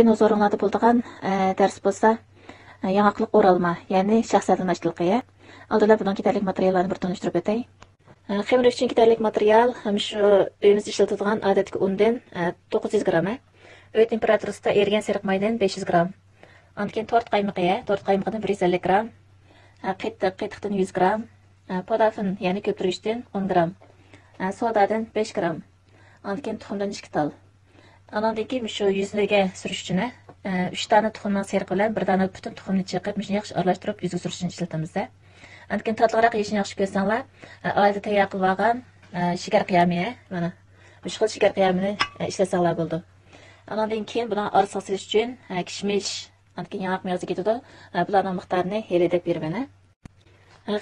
Bugün huzurunlarda bo'lgan dars bo'lsa, yangilik o'ralma, ya'ni shaxsiyatlashtirilgan. Oldinda bundan ketarlik materiallarni bir tanishtirib o'tay. Xemir uchun ketarlik material ham shu uyimizda ishlatiladigan odatdagi undan 900 gram. Uy temperaturasida erigan seriq maydan 500 gram. Ondan tort qaymoqidan 150 gram. Qatiqdan 100 gram. Podafin, ya'ni ko'pirishdan 10 gram. Sodadan 5 gram. Ondan tuxumdan 2 tal. Anandaki shu yuzlarga surish uchun 3 dona tuxumning seriq bilan 1 dona butun tuxumni chiqib, shuni yaxshi aralashtirib yuzga surish uchun ishlatamiz. Andan tatliroq yeyishni yaxshi ko'rsanglar, oilada tayyor qilib olgan shikar qiyami, mana shu xil shikar qiyamini ishlasanglar bo'ldi. Andan keyin buni arasiga solish uchun kishmish, andan yangiq mevzi ketadi. Bularning miqdorini helidab bermani.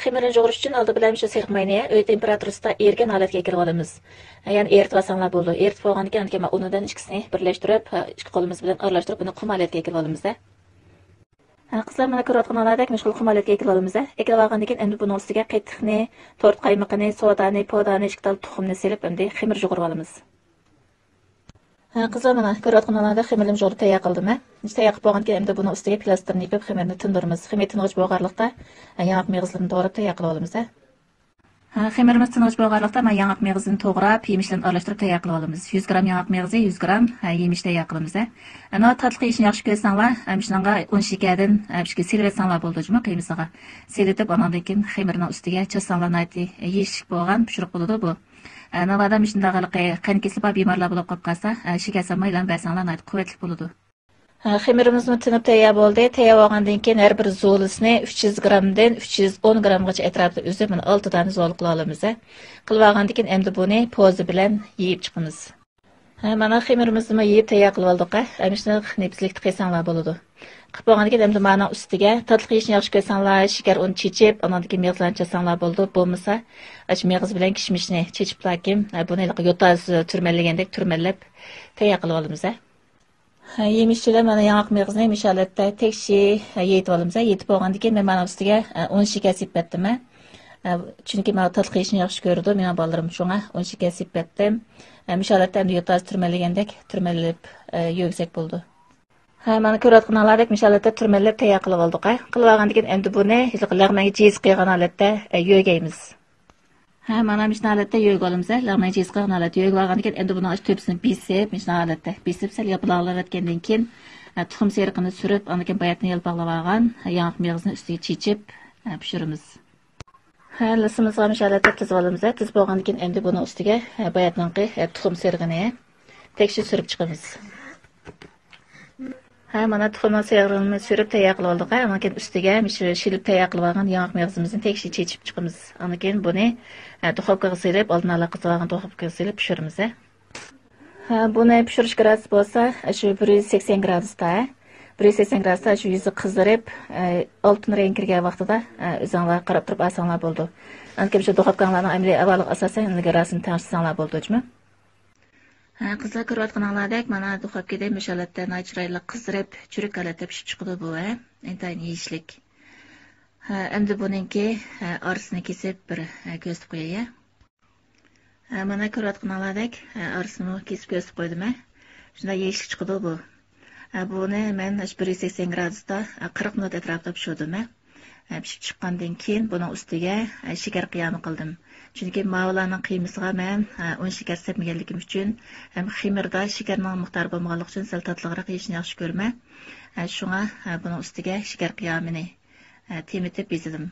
Xemirni yo'g'irish uchun oldi bilan shu seriq mayni uy temperaturasida ergan holatga keltirib olamiz. Ya'ni eritib olsanglar bo'ldi. Eritib olgandan keyin unidan ikkisini birlashtirib, ikki qo'limiz bilan aralashtirib buni qum holatga keltirib olamiz. Qizlar mana ko'rayotgan holatdek mushkul qum holatga keltirib olamiz. Keltirib olgandan keyin endi buni ustiga qatiqni, tort qaymoqini, sodani, podani, ishqal tuxumni selib endi xemir yo'g'irib olamiz. Qizlar mana ko'rayotgan holatda xemirni yo'g'irib tayyor qildim. Tayyor qilib bo'lgandan keyin endi buni ustiga plastirni yopib xemirni tindiramiz. Xemir ting'ich bo'lganlikda yangiq mevzini to'g'rab tayyor qilib olamiz. Xemirimiz ting'ich bo'lganlikda men yangiq mevzini to'g'rab, yemiş bilan aralashtirib tayyor qilib olamiz. 100 gram yangiq mevzi, 100 gram yemiş tayyor qilamiz. Ana tatlı yeyishni yaxshi ko'rsanglar, shunga un shakardan shunga selvatsanglar bo'ldimi, qiymasiga. Seletib ondan keyin xemirni ustiga chassanglar nayti yeyishlik bo'lgan pishiriq bo'ladi bu. Navada shundaqalikqa qon kesib bemorlar bo'lib qolib qolsa, shakar solmaylan bersanglar nayti quvvatli bo'ladi. Xemirimizni tinib tayyor bo'ldi. Tayyor bo'lgandan keyin har bir zolisini 300 gramdan 310 gramgacha atrofida uzib, mana 6 dona zol qila olamiz. Qilib olgandan keyin endi buni pozi bilan yeyib chiqamiz. Mana xemirimizni yeyib tayyor qilib oldik. Ana shuni nefslikni qilsanglar bo'ladi. Qilib bo'lgandan keyin endi mana ustiga tatlı yeyishni yaxshi ko'rsanglar, shakar un chechib, ondan keyin mevzlarni chassanglar bo'ldi. Bo'lmasa, ash mevz bilan kishmishni chechib lakim, buni yo'taz turmallagandek turmallab tayyor qilib olamiz. Yemişçiler mana yangiq mevzni misholatda tekshi yeyib olamiz. Yetib bo'lgandan keyin men mana ustiga un shakar sepatdim. Chunki men tatlı yeyishni yaxshi ko'rdim, men bolalarim shunga un shakar sepatdim. Misholatda endi yo'taz turmallagandek turmallab yo'g'sak bo'ldi. Mana ko'rayotganlaringdek misholatda turmallab tayyor qilib oldik. Qilib olgandan keyin endi buni lag'maga jiz qilgan holatda yo'g'aymiz. Mana shunday holatda yo'g'ib olamiz. Lag'maga jiz qilgan holatda yo'g'ib olgandan keyin endi buni tepsini besib, shunday holatda besib sal yopilag'layotgandan keyin tuxum seriqini surib, undan keyin bayatni yalpaqlab olgan yangiq mevzni ustiga chechib pishiramiz. Lisimizga misholatda tizib olamiz. Tizib olgandan keyin endi buni ustiga bayatningki tuxum seriqini tekshir surib chiqamiz. Mana tuxumning seriqini surib tayyor qilib oldik. Undan keyin ustiga shilib tayyor qilib olgan yangiq mevzimizni tekshir chechib chiqamiz. Undan keyin buni duxovkaga silib, oldin ola qizib olgan duxovkaga silib pishiramiz. Buni pishirish gradus bo'lsa, shu 180 gradusda. 180 gradusda shu yuzi qizdirib, oltin rang kirgan vaqtida o'zinglar qarab turib olsanglar bo'ldi. Undan keyin shu duxovkalarning amaliy avvalgi asosan ilgarasini tanishsanglar bo'ldi-mi? Qizlar ko'rayotganlaringdek mana duxovkada misholatda chiroyli qizdirib, churuk holatda pishib chiqdi bu, intayin yeyishlik. Endi buningki orasini kesib bir ko'rsatib qo'yay. Mana ko'rayotganlaringdek orasini kesib ko'rsatib qo'ydim. Shunda yeyishlik chiqdi bu. Buni men 180 gradusda 40 minut atrofida pishirdim. Pishib chiqqandan keyin buni ustiga shakar qiyami qildim. Chunki mavlarning qiymasiga men un shakar sepmaganligim uchun ham xemirda shakarning miqdori bo'lmaganligi uchun sal tatliroq yeyishni yaxshi ko'raman. Shunga buni ustiga shakar qiyamini temitib bezdim.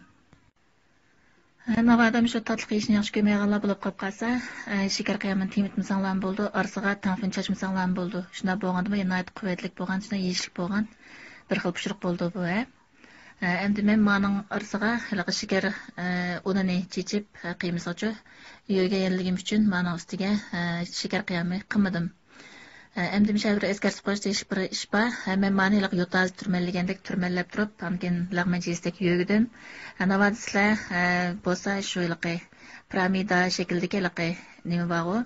Navada shu tatli yeyishni yaxshi ko'rmaganlar bo'lib qolib qolsa, shakar qiyamini temitmasanglar bo'ldi, orasiga tanfin chachmasanglar bo'ldi. Shunda bo'lganda yana quvvatli bo'lgan, shunda yeyishlik bo'lgan bir xil pishiriq bo'ldi bu. Endi men maning orasiga shakar unini chechib qiymasiga yo'g'ayganligim uchun mana ustiga shakar qiyami qilmadim. Endi misol bir eskartib qo'yish deyish bir ish bor. Men mani yo'taz turmallagandek turmallab turib, keyin lag'ma jizdek yo'g'dim. Navada sizlar bo'lsa shu piramida shaklidagi nima bor-ku?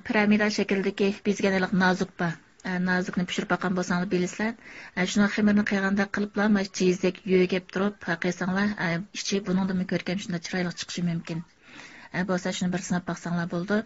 Piramida shaklidagi bezgan nozik bor. Nazikni pishirib olgan bo'lsangiz bilasizlar. Shuni xemirni qilganda qiliblar, mana jizdek yo'g'ib turib, qilsanglar, ichi buningdan ko'rkam shunday chiroyli chiqishi mumkin. Bo'lsa shuni bir sinab baqsanglar bo'ldi.